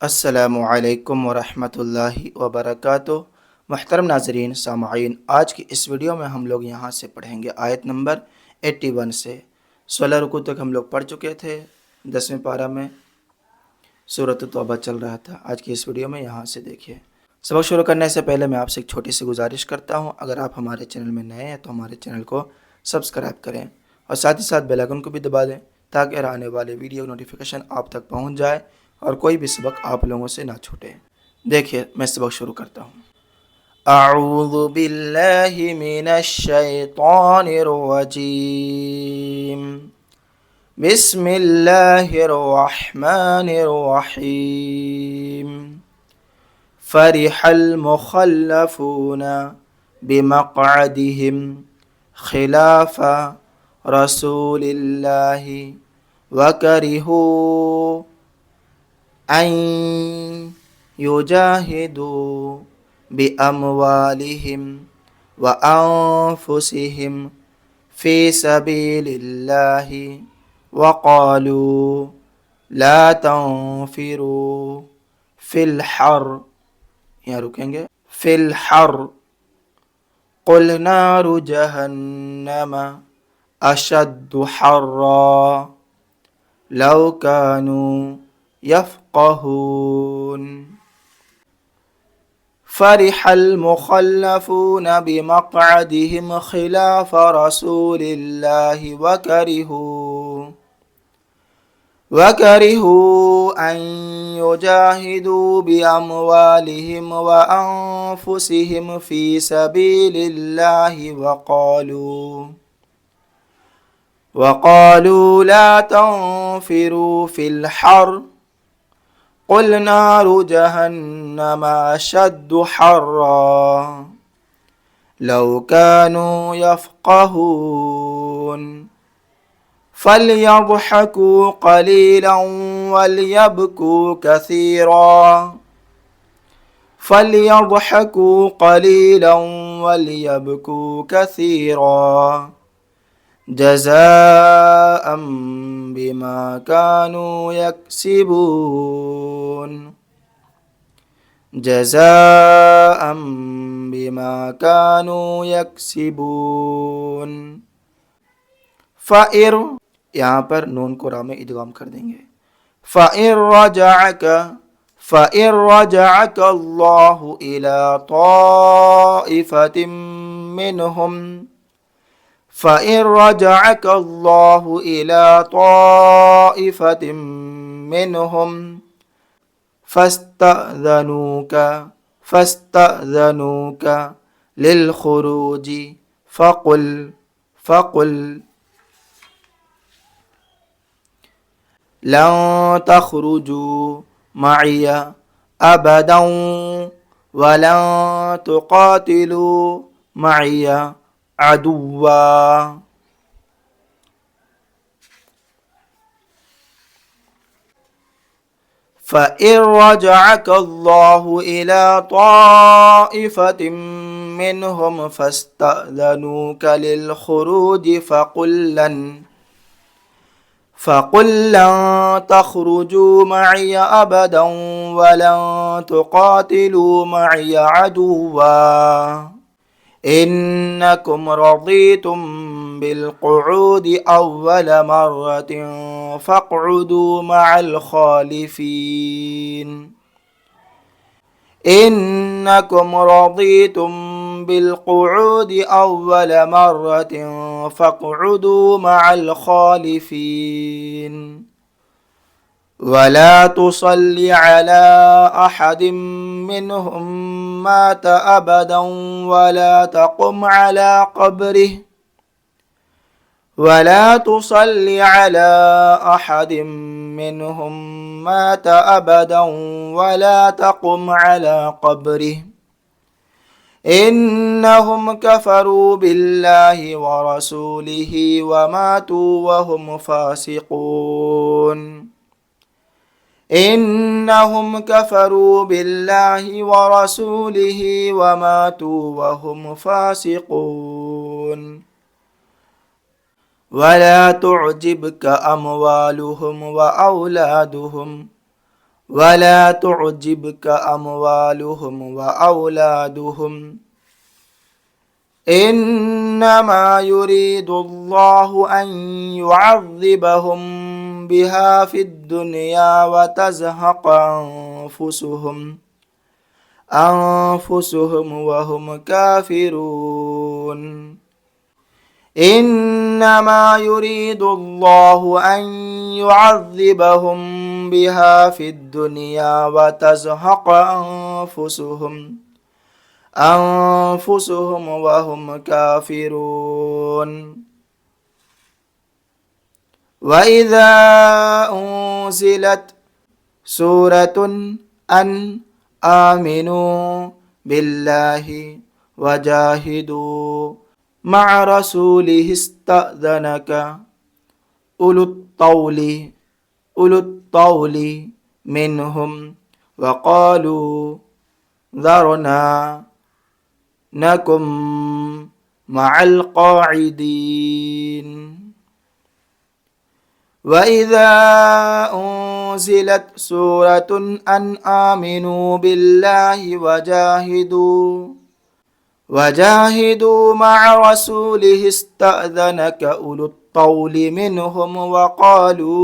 अस्सलामु अलैकुम वरहमतुल्लाहि वबरकातुहू। मुहतरम नाज़रीन सामाईन, आज की इस वीडियो में हम लोग यहाँ से पढ़ेंगे आयत नंबर 81 से 16 रुकू तक हम लोग पढ़ चुके थे। 10वें पारा में सूरत तौबा चल रहा था। आज की इस वीडियो में यहाँ से देखिए। सबक शुरू करने से पहले मैं आपसे एक छोटी सी गुजारिश करता हूँ, अगर आप हमारे चैनल में नए हैं तो हमारे चैनल को सब्सक्राइब करें और साथ ही साथ बेल आइकन को भी दबा दें ताकि आने वाले वीडियो नोटिफिकेशन आप तक पहुँच जाए और कोई भी सबक आप लोगों से ना छूटे। देखिए, मैं सबक शुरू करता हूँ। अऊज़ु बिल्लाहि मिनश शैतानिर रजीम। बिस्मिल्लाहिर रहमानिर रहीम। फरिहल मुखल्लफून बिमक़अदिहिम खिलाफ़ रसूलिल्लाहि वकरिहू अन युजाहिदू बिअमवालिहिम व अनफुसिहिम फ़ी सबीलिल्लाहि वक़ालू ला तंफ़िरू फ़िल हर, यहाँ रुकेंगे, फ़िल हर क़ुल नारु जहन्नम अशद्दु हर्रा लौ कानू यफ़क़हून। फ़रिहल मुखल्लफून बिमक़अदिहिम खिलाफ़ रसूलिल्लाहि वकरिहू अन युजाहिदू बिअमवालिहिम व अनफुसिहिम फ़ी सबीलिल्लाहि वक़ालू ला तंफ़िरू फ़िल हर क़ुल नारु जहन्नम अशद्दु हर्रा लौ कानू यफ़क़हून। फ़ल्यضحकू क़लीलन वलयबकू कसीरा फ़ल्यضحकू क़लीलन वलयबकू कसीरा जज़ाअम बिमा कानू यक्सिबून। जज़ाअम बिमा कानू यक्सिबून। फ़इर, यहाँ पर नून को रा में इदगाम कर देंगे। फ़इर रजअक अल्लाहु इला ताइफ़तिम मिनहुम फ़इर रजअक अल्लाहु इला ताइफ़तिम मिनहुम फ़स्तअज़नूक लिलख़ुरूज फ़क़ुल लन तख़रुजू मइय अबदन वलन तुक़ातिलू मइय अदुव्वा। फ़इर रजअक अल्लाहु इला ताइफ़तिम मिनहुम फ़स्तअज़नूक लिलख़ुरूज फ़क़ुल लन तख़रुजू मइय अबदन वलन तुक़ातिलू मइय अदुव्वा इन्नकुम रज़ीतुम बिलक़ुऊद अव्वल मर्रतिन फ़क़उदू मअल ख़ालिफ़ीन। इन्नकुम रज़ीतुम बिलक़ुऊद अव्वल मर्रतिन फ़क़उदू मअल ख़ालिफ़ीन। वला तुसल्लि अला अहदिम मिनहुम मात अबदन वला तक़ुम अला क़ब्रिह वला तुसल्लि अला अहदिम मिनहुम मात अबदन वला तक़ुम अला क़ब्रिह इन्नहुम कफ़रू बिल्लाहि व रसूलिहि व मातू वहुम फ़ासिक़ून। इन्नहुम कफ़रू बिल्लाहि व रसूलिहि व मातू वहुम फ़ासिक़ून। वला तुअजिबक अमवालुहुम व औलादुहुम वला तुअजिबका अमवालुहुम व औलादुहुम इन्नमा युरीदुल्लाहु अन युअज़्ज़िबहुम बिहा फिद्दुनिया व तज़हक़ अनफुसुहुम व हुम काफिरून इन्नमा युरीदुल्लाहु अन युअज़्ज़िबहुम बिहा फिद्दुनिया व तज़हक़ अनफुसुहुम व हुम काफिरून व इज़ा उन्ज़िलत सूरतुन अन आमिनू बिल्लाहि वजाहिदू मअ रसूलिहि इस्तअज़नक उलुत्तौली मिनहुम वक़ालू ज़रना नकुम मअल क़ाइदीन वइज़ा उन्ज़िलत सूरतुन अन आमिनू बिल्लाहि वजाहिदू मअ रसूलिहि इस्तअज़नक उलुत्तौली मिनहुम वक़ालू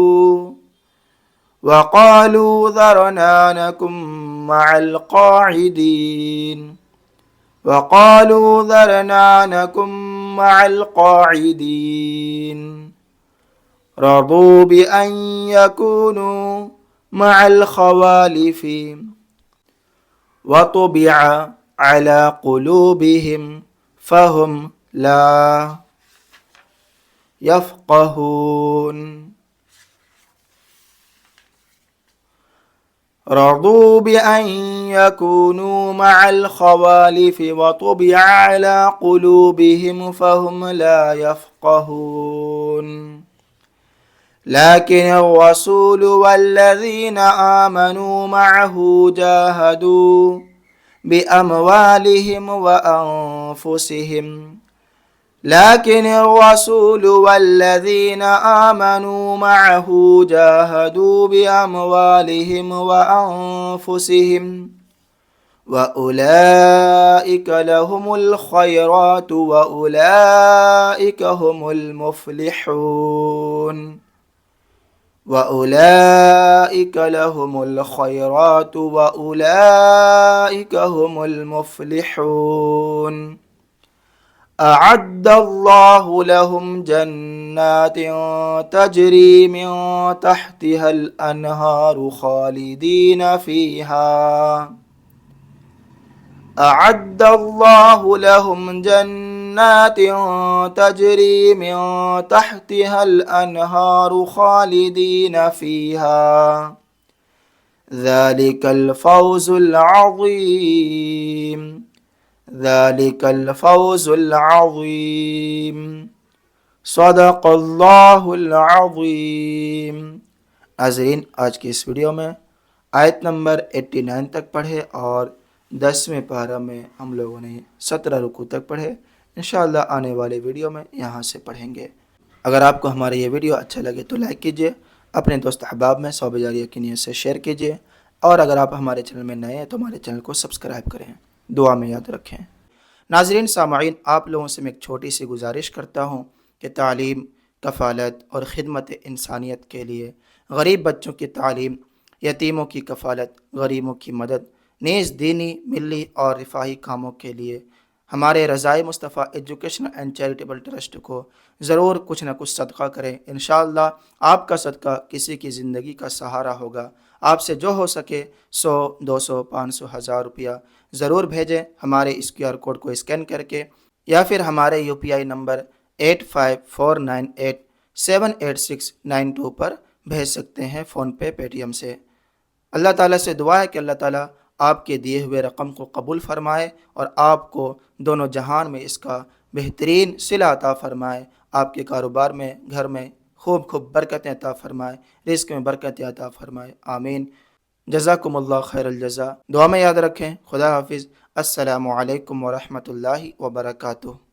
ज़रना नकुम मअल क़ाइदीन रदू बिअन यकूनू मअल ख़वालिफ़ि वतुबिअ अला क़ुलूबिहिम फ़हुम ला यफ़क़हून रदू बिअन यकूनू मअल ख़वालिफ़ि वतुबिअ अला क़ुलूबिहिम फ़हुम ला यफ़क़हून लाकिन अर्रसूल वल्लज़ीना आमनू मअहू जाहदू बिअमवालिहिम व अनफुसिहिम लाकिन अर्रसूल वल्लज़ीना आमनू मअहू जाहदू बिअमवालिहिम व अनफुसिहिम व उलाइक लहुमुल खैरातु व उलाइक हुमुल मुफ्लिहून वउलाइक लहुमुल खैरातु वउलाइक हुमुल मुफ्लिहून अअद्दल्लाहु लहुम जन्नातिन तजरी मिन तहतिहल अनहारु खालिदीन फीहा अअद्दल्लाहु लहुम जन्नातिन तजरी मिन तहतिहल अनहारु खालिदीन फीहा ज़ालिकल फ़ौज़ुल अज़ीम सदक़ल्लाहुल अज़ीम। नाज़रीन, आज की इस वीडियो में आयत नंबर 89 तक पढ़े और 10वें पारा में हम लोगों ने 17 रुकू तक पढ़े। इंशाअल्लाह आने वाले वीडियो में यहाँ से पढ़ेंगे। अगर आपको हमारा ये वीडियो अच्छा लगे तो लाइक कीजिए, अपने दोस्त अहबाब में सौब जारिया की नीयत से शेयर कीजिए और अगर आप हमारे चैनल में नए हैं तो हमारे चैनल को सब्सक्राइब करें, दुआ में याद रखें। नाज़रीन सामाईन, आप लोगों से मैं एक छोटी सी गुजारिश करता हूँ कि तालीम, कफ़ालत और ख़िदमत इंसानियत के लिए गरीब बच्चों की तालीम, यतीमों की कफ़ालत, गरीबों की मदद, नेज़ दीनी, मिली और रिफ़ाही कामों के लिए हमारे Raza-e Mustafa education and charitable trust को ज़रूर कुछ न कुछ सदका करें। इंशाअल्लाह आपका सदका किसी की ज़िंदगी का सहारा होगा। आपसे जो हो सके 100, 200, 500, 1000 रुपया ज़रूर भेजें हमारे इस QR कोड को स्कैन करके या फिर हमारे UPI नंबर 8549878692 पर भेज सकते हैं, फ़ोनपे, पेटीएम से। अल्लाह ताला से दुआ है कि अल्लाह ताला आपके दिए हुए रकम को कबूल फ़रमाए और आपको दोनों जहान में इसका बेहतरीन सिला अता फ़रमाए, आपके कारोबार में, घर में खूब खूब बरकतें अता फ़रमाए, रिज़्क़ में बरकतें अता फ़रमाए। आमीन। जज़ाकुमुल्लाह खैरल जज़ा। दुआ में याद रखें। खुदा हाफिज़। अस्सलामु अलैकुम व रहमतुल्लाहि व बरकातुहू।